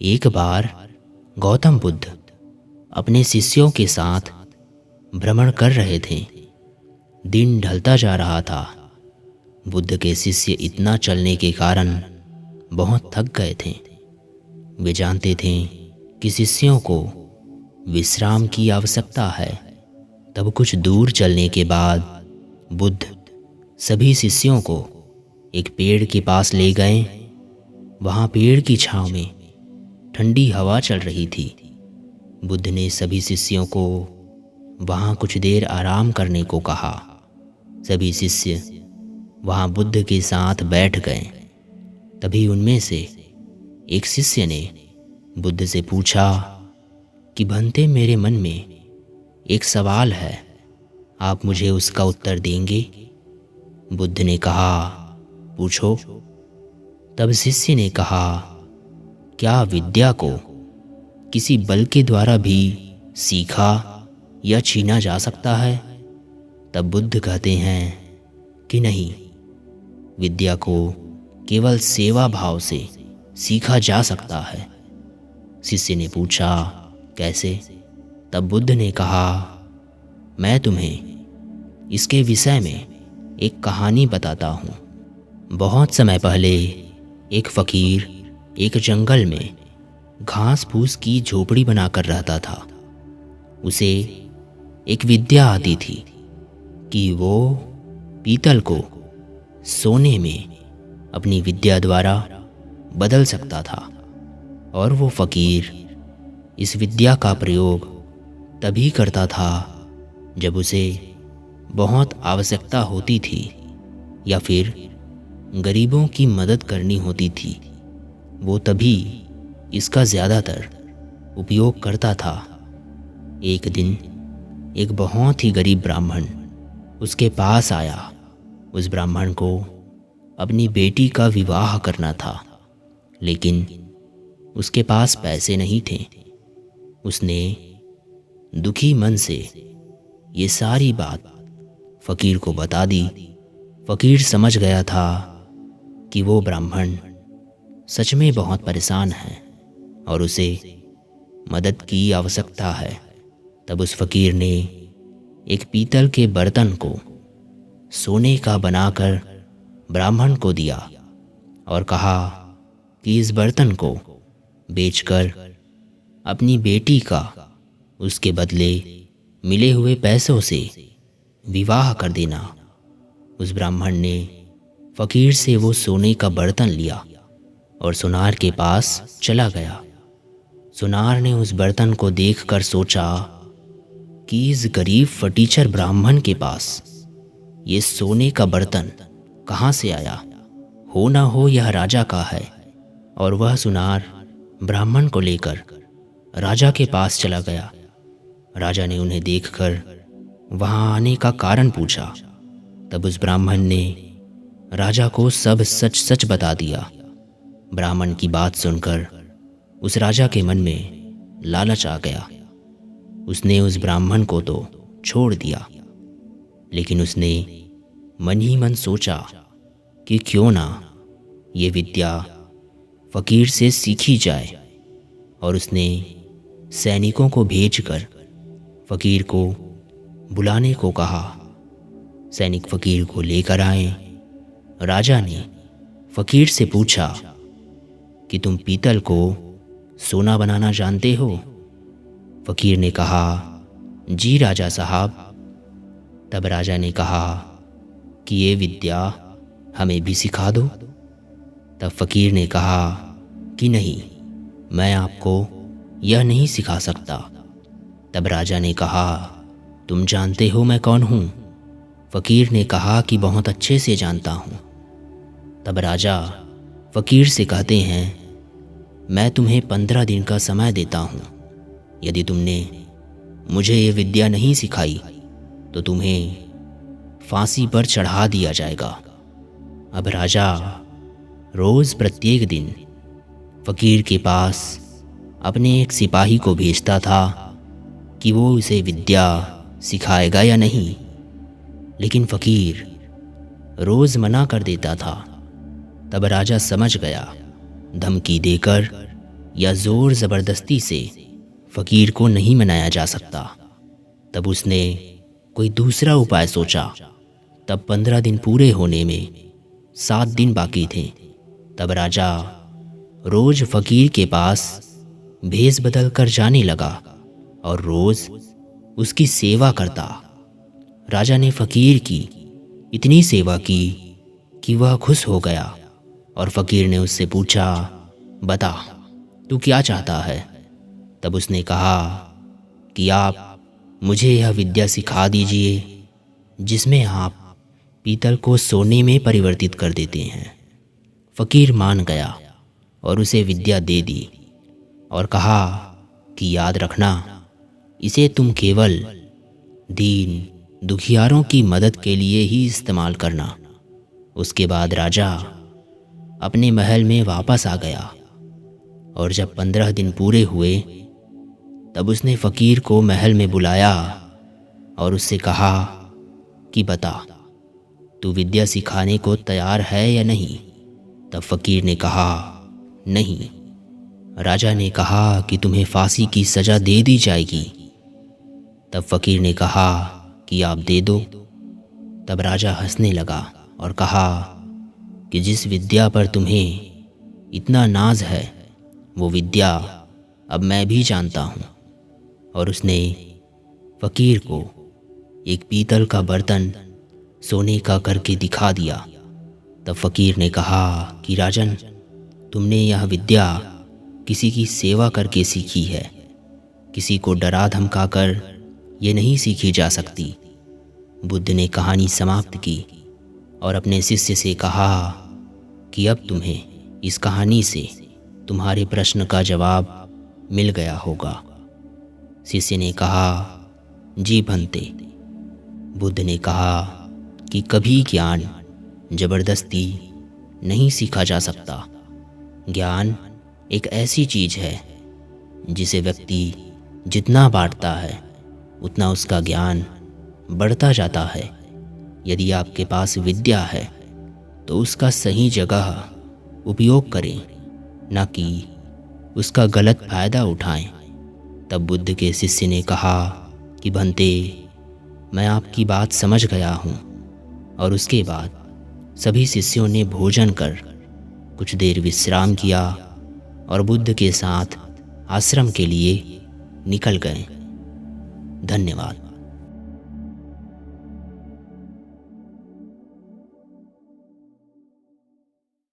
एक बार गौतम बुद्ध अपने शिष्यों के साथ भ्रमण कर रहे थे। दिन ढलता जा रहा था। बुद्ध के शिष्य इतना चलने के कारण बहुत थक गए थे। वे जानते थे कि शिष्यों को विश्राम की आवश्यकता है। तब कुछ दूर चलने के बाद बुद्ध सभी शिष्यों को एक पेड़ के पास ले गए। वहाँ पेड़ की छांव में ठंडी हवा चल रही थी। बुद्ध ने सभी शिष्यों को वहाँ कुछ देर आराम करने को कहा। सभी शिष्य वहाँ बुद्ध के साथ बैठ गए। तभी उनमें से एक शिष्य ने बुद्ध से पूछा कि भंते, मेरे मन में एक सवाल है, आप मुझे उसका उत्तर देंगे? बुद्ध ने कहा, पूछो। तब शिष्य ने कहा, क्या विद्या को किसी बल के द्वारा भी सीखा या छीना जा सकता है? तब बुद्ध कहते हैं कि नहीं, विद्या को केवल सेवा भाव से सीखा जा सकता है। शिष्य ने पूछा, कैसे? तब बुद्ध ने कहा, मैं तुम्हें इसके विषय में एक कहानी बताता हूँ। बहुत समय पहले एक फकीर एक जंगल में घास फूस की झोपड़ी बनाकर रहता था। उसे एक विद्या आती थी कि वो पीतल को सोने में अपनी विद्या द्वारा बदल सकता था। और वो फकीर इस विद्या का प्रयोग तभी करता था जब उसे बहुत आवश्यकता होती थी या फिर गरीबों की मदद करनी होती थी। वो तभी इसका ज़्यादातर उपयोग करता था। एक दिन एक बहुत ही गरीब ब्राह्मण उसके पास आया। उस ब्राह्मण को अपनी बेटी का विवाह करना था, लेकिन उसके पास पैसे नहीं थे। उसने दुखी मन से ये सारी बात फकीर को बता दी। फकीर समझ गया था कि वो ब्राह्मण सच में बहुत परेशान है और उसे मदद की आवश्यकता है। तब उस फकीर ने एक पीतल के बर्तन को सोने का बनाकर ब्राह्मण को दिया और कहा कि इस बर्तन को बेचकर अपनी बेटी का उसके बदले मिले हुए पैसों से विवाह कर देना। उस ब्राह्मण ने फकीर से वो सोने का बर्तन लिया और सुनार के पास चला गया। सुनार ने उस बर्तन को देखकर सोचा कि इस गरीब फटीचर ब्राह्मण के पास ये सोने का बर्तन कहाँ से आया? हो ना हो यह राजा का है। और वह सुनार ब्राह्मण को लेकर राजा के पास चला गया। राजा ने उन्हें देखकर वहाँ आने का कारण पूछा। तब उस ब्राह्मण ने राजा को सब सच सच बता दिया। ब्राह्मण की बात सुनकर उस राजा के मन में लालच आ गया। उसने उस ब्राह्मण को तो छोड़ दिया, लेकिन उसने मन ही मन सोचा कि क्यों ना ये विद्या फकीर से सीखी जाए। और उसने सैनिकों को भेजकर फकीर को बुलाने को कहा। सैनिक फकीर को लेकर आए। राजा ने फकीर से पूछा कि तुम पीतल को सोना बनाना जानते हो? फकीर ने कहा, जी राजा साहब। तब राजा ने कहा कि ये विद्या हमें भी सिखा दो। तब फकीर ने कहा कि नहीं, मैं आपको यह नहीं सिखा सकता। तब राजा ने कहा, तुम जानते हो मैं कौन हूँ? फकीर ने कहा कि बहुत अच्छे से जानता हूँ। तब राजा फकीर से कहते हैं, मैं तुम्हें 15 दिन का समय देता हूँ। यदि तुमने मुझे ये विद्या नहीं सिखाई तो तुम्हें फांसी पर चढ़ा दिया जाएगा। अब राजा रोज़ प्रत्येक दिन फकीर के पास अपने एक सिपाही को भेजता था कि वो उसे विद्या सिखाएगा या नहीं, लेकिन फकीर रोज़ मना कर देता था। तब राजा समझ गया। धमकी देकर या ज़ोर ज़बरदस्ती से फ़कीर को नहीं मनाया जा सकता। तब उसने कोई दूसरा उपाय सोचा। तब 15 दिन पूरे होने में 7 दिन बाकी थे। तब राजा रोज़ फ़कीर के पास भेष बदल कर जाने लगा और रोज़ उसकी सेवा करता। राजा ने फ़कीर की इतनी सेवा की कि वह खुश हो गया और फ़कीर ने उससे पूछा, बता तू क्या चाहता है? तब उसने कहा कि आप मुझे यह विद्या सिखा दीजिए जिसमें आप पीतल को सोने में परिवर्तित कर देते हैं। फ़कीर मान गया और उसे विद्या दे दी और कहा कि याद रखना, इसे तुम केवल दीन दुखियारों की मदद के लिए ही इस्तेमाल करना। उसके बाद राजा अपने महल में वापस आ गया और जब 15 दिन पूरे हुए तब उसने फ़कीर को महल में बुलाया और उससे कहा कि बता तू विद्या सिखाने को तैयार है या नहीं? तब फ़कीर ने कहा नहीं। राजा ने कहा कि तुम्हें फांसी की सज़ा दे दी जाएगी। तब फ़कीर ने कहा कि आप दे दो। तब राजा हंसने लगा और कहा कि जिस विद्या पर तुम्हें इतना नाज है वो विद्या अब मैं भी जानता हूँ। और उसने फ़कीर को एक पीतल का बर्तन सोने का करके दिखा दिया। तब फ़कीर ने कहा कि राजन, तुमने यह विद्या किसी की सेवा करके सीखी है, किसी को डरा धमका कर ये नहीं सीखी जा सकती। बुद्ध ने कहानी समाप्त की और अपने शिष्य से कहा कि अब तुम्हें इस कहानी से तुम्हारे प्रश्न का जवाब मिल गया होगा। शिष्य ने कहा, जी भंते। बुद्ध ने कहा कि कभी ज्ञान ज़बरदस्ती नहीं सीखा जा सकता। ज्ञान एक ऐसी चीज़ है जिसे व्यक्ति जितना बांटता है उतना उसका ज्ञान बढ़ता जाता है। यदि आपके पास विद्या है तो उसका सही जगह उपयोग करें, न कि उसका गलत फ़ायदा उठाएं। तब बुद्ध के शिष्य ने कहा कि भंते, मैं आपकी बात समझ गया हूँ। और उसके बाद सभी शिष्यों ने भोजन कर कुछ देर विश्राम किया और बुद्ध के साथ आश्रम के लिए निकल गए। धन्यवाद।